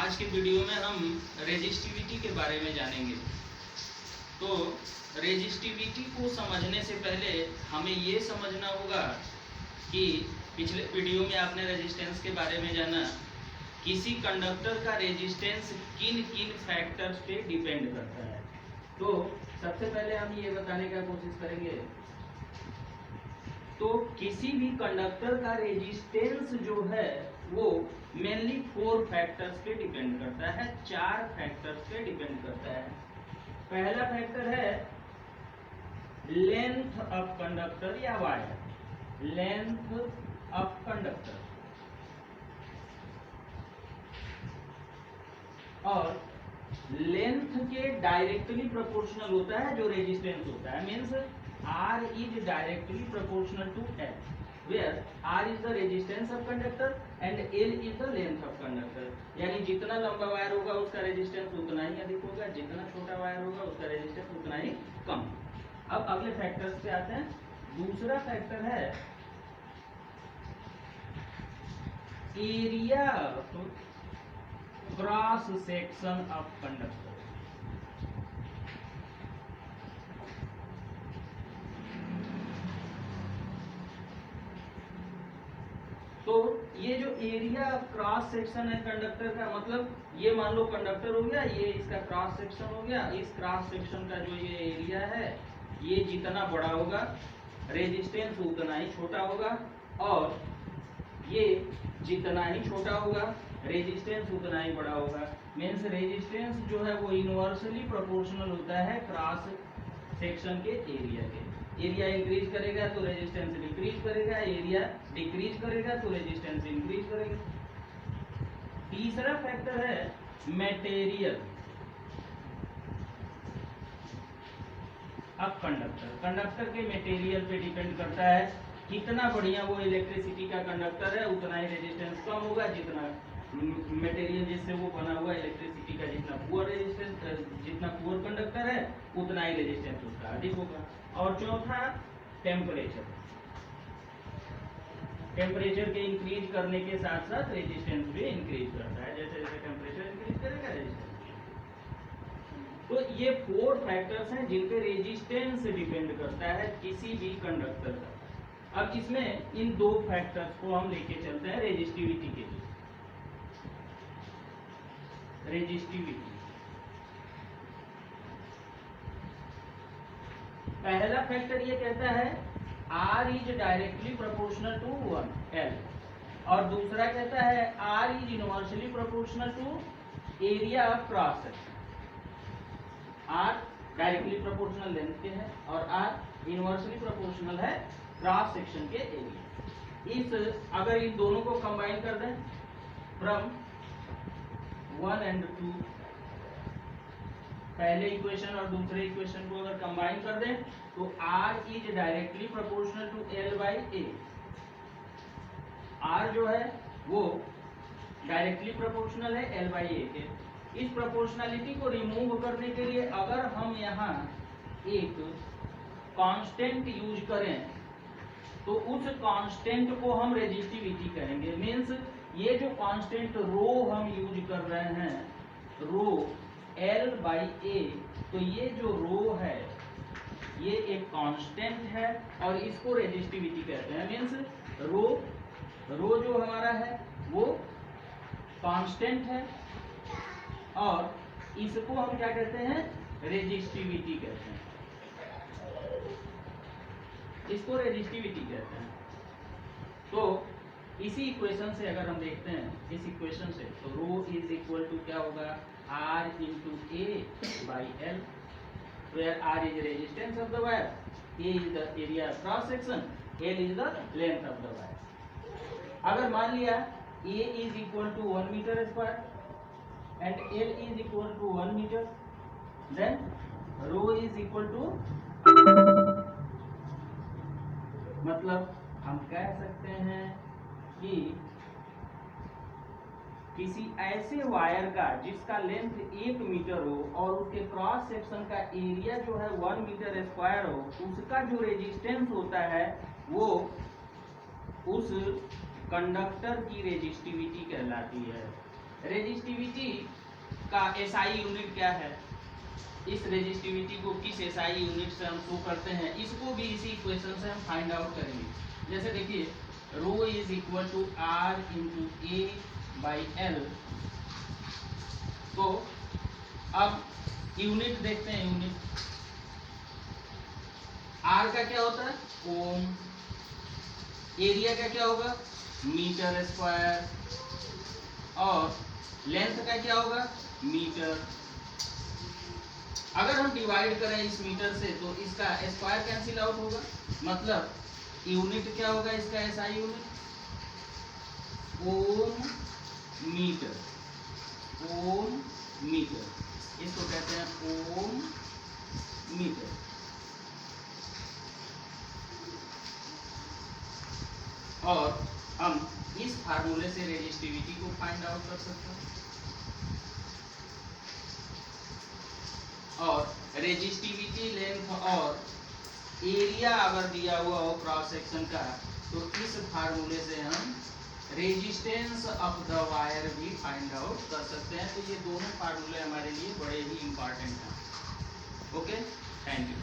आज के वीडियो में हम रेजिस्टिविटी के बारे में जानेंगे। तो रेजिस्टिविटी को समझने से पहले हमें ये समझना होगा कि पिछले वीडियो में आपने रेजिस्टेंस के बारे में जाना, किसी कंडक्टर का रेजिस्टेंस किन किन फैक्टर्स पे डिपेंड करता है। तो सबसे पहले हम ये बताने का कोशिश करेंगे, तो किसी भी कंडक्टर का रेजिस्टेंस जो है वो मेनली 4 फैक्टर्स पे डिपेंड करता है, 4 फैक्टर्स पे डिपेंड करता है। पहला फैक्टर है लेंथ ऑफ कंडक्टर या वायर, लेंथ ऑफ कंडक्टर, और लेंथ के डायरेक्टली प्रोपोर्शनल होता है जो रेजिस्टेंस होता है। Means R is directly proportional to L, where R is the resistance of conductor and L is the length of conductor। यानी जितना लंबा वायर होगा उसका रेजिस्टेंस उतना ही अधिक होगा, जितना छोटा वायर होगा उसका रेजिस्टेंस उतना ही कम। अब अगले फैक्टर्स पे आते हैं। दूसरा फैक्टर है area cross section of conductor. तो ये जो एरिया क्रॉस सेक्शन है कंडक्टर का, मतलब ये मान लो कंडक्टर हो गया, ये इसका क्रॉस सेक्शन हो गया। इस क्रॉस सेक्शन का जो ये एरिया है, ये जितना बड़ा होगा रेजिस्टेंस उतना ही छोटा होगा, और ये जितना ही छोटा होगा रेजिस्टेंस उतना ही बड़ा होगा। मीन्स रेजिस्टेंस जो है वो इनवर्सली प्रोपोर्शनल होता है क्रॉस सेक्शन के एरिया के। एरिया इंक्रीज करेगा तो रेजिस्टेंस डिक्रीज करेगा, एरिया डिक्रीज करेगा तो रेजिस्टेंस इंक्रीज करेगा। तीसरा फैक्टर है मटेरियल अब कंडक्टर के मटेरियल पे डिपेंड करता है। कितना बढ़िया वो इलेक्ट्रिसिटी का कंडक्टर है उतना ही रेजिस्टेंस कम होगा, जितना मटेरियल जिससे वो बना हुआ इलेक्ट्रिसिटी का जितना पुअर रेजिस्टेंस, जितना पुअर कंडक्टर है उतना ही रेजिस्टेंस उसका अधिक होगा। और चौथा टेम्परेचर, टेम्परेचर के इंक्रीज करने के साथ साथ रेजिस्टेंस भी इंक्रीज करता है। जैसे जैसे टेम्परेचर इंक्रीज करेगा रेजिस्टेंस। तो ये 4 फैक्टर्स हैं जिन पे रेजिस्टेंस डिपेंड करता है किसी भी कंडक्टर का। अब इसमें इन 2 फैक्टर्स को हम लेके चलते हैं रेजिस्टिविटी के लिए। रेजिस्टिविटी पहला फैक्टर ये कहता है R is directly proportional to 1L, और दूसरा कहता है R is inversely proportional to area of cross section. R directly proportional length के है और R इनवर्सली प्रोपोर्शनल है क्रॉस सेक्शन के एरिया। इस अगर इन दोनों को कंबाइन कर दें फ्रॉम 1 and 2, पहले इक्वेशन और दूसरे इक्वेशन को अगर कंबाइन कर दें तो R is directly proportional to L by A। R जो है वो डायरेक्टली प्रोपोर्शनल है L बाई A के। इस प्रोपोर्शनलिटी को रिमूव करने के लिए अगर हम यहाँ एक कांस्टेंट यूज करें तो उस कांस्टेंट को हम रेजिस्टिविटी कहेंगे। मीन्स ये जो कांस्टेंट रो हम यूज कर रहे हैं, रो L बाई A, तो ये जो रो है ये एक कांस्टेंट है और इसको रेजिस्टिविटी कहते हैं। मीन्स रो जो हमारा है वो कांस्टेंट है और इसको हम क्या कहते हैं, रेजिस्टिविटी कहते हैं। इसको रेजिस्टिविटी कहते हैं। तो इसी इक्वेशन से अगर हम देखते हैं, इस इक्वेशन से, तो रो इज इक्वल टू क्या होगा, R into A by L, where R is resistance of the wire, A is the area of cross section, L is the length of the wire। अगर मान लिया A is equal to 1 meter square and L is equal to 1 meter, then rho is equal to, मतलब हम कह सकते हैं कि किसी ऐसे वायर का जिसका लेंथ 1 मीटर हो और उसके क्रॉस सेक्शन का एरिया जो है 1 मीटर स्क्वायर हो, उसका जो रेजिस्टेंस होता है वो उस कंडक्टर की रेजिस्टिविटी कहलाती है। रेजिस्टिविटी का एसआई यूनिट क्या है, इस रेजिस्टिविटी को किस एसआई यूनिट से हम शो करते हैं, इसको भी इसी इक्वेशन से हम फाइंड आउट करेंगे। जैसे देखिए rho is equal to R into A by L. तो अब यूनिट देखते हैं, यूनिट आर का क्या होता है ओम, एरिया का क्या होगा मीटर स्क्वायर, और लेंथ का क्या होगा मीटर। अगर हम डिवाइड करें इस मीटर से तो इसका स्क्वायर कैंसिल आउट होगा, मतलब यूनिट क्या होगा इसका एसआई यूनिट ओम मीटर, ओम मीटर, इसको कहते हैं ओम मीटर। और हम इस फार्मूले से रेजिस्टिविटी को फाइंड आउट कर सकते हैं। और रेजिस्टिविटी लेंथ और एरिया अगर दिया हुआ हो क्रॉस सेक्शन का तो इस फार्मूले से हम रेजिस्टेंस ऑफ द वायर भी फाइंड आउट कर सकते हैं। तो ये दोनों फार्मूले हमारे लिए बड़े ही इंपॉर्टेंट हैं। Okay, thank you.